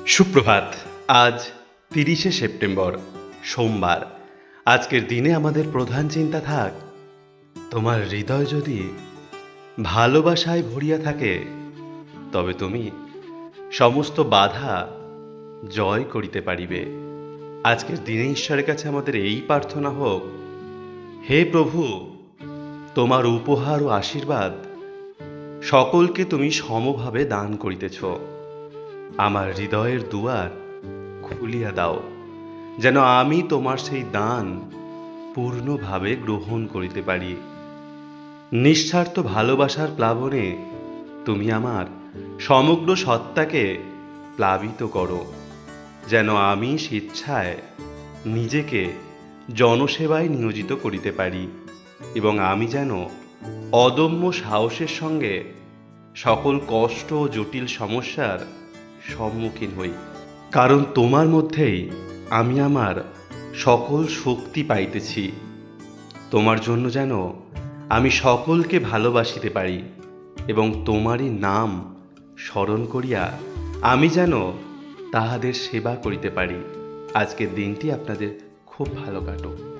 সুপ্রভাত। আজ 30শে সেপ্টেম্বর, সোমবার। আজকের দিনে আমাদের প্রধান চিন্তা থাক, তোমার হৃদয় যদি ভালোবাসায় ভরিয়া থাকে, তবে তুমি সমস্ত বাধা জয় করিতে পারিবে। আজকের দিনে ঈশ্বরের কাছে আমাদের এই প্রার্থনা হোক, হে প্রভু, তোমার উপহার ও আশীর্বাদ সকলকে তুমি সমভাবে দান করিতেছ। আমার হৃদয়ের দুয়ার খুলিয়া দাও, যেন আমি তোমার সেই দান পূর্ণভাবে গ্রহণ করিতে পারি। নিঃস্বার্থ ভালোবাসার প্লাবনে তুমি আমার সমগ্র সত্তাকে প্লাবিত করো, যেন আমি স্বেচ্ছায় নিজেকে জনসেবায় নিয়োজিত করিতে পারি এবং আমি যেন অদম্য সাহসের সঙ্গে সকল কষ্ট ও জটিল সমস্যার সম্মুখীন হই। কারণ তোমার মধ্যেই আমি আমার সকল শক্তি পাইতেছি। তোমার জন্য যেন আমি সকলকে ভালোবাসিতে পারি এবং তোমারই নাম স্মরণ করিয়া আমি যেন তাহাদের সেবা করিতে পারি। আজকের দিনটি আপনাদের খুব ভালো কাটুক।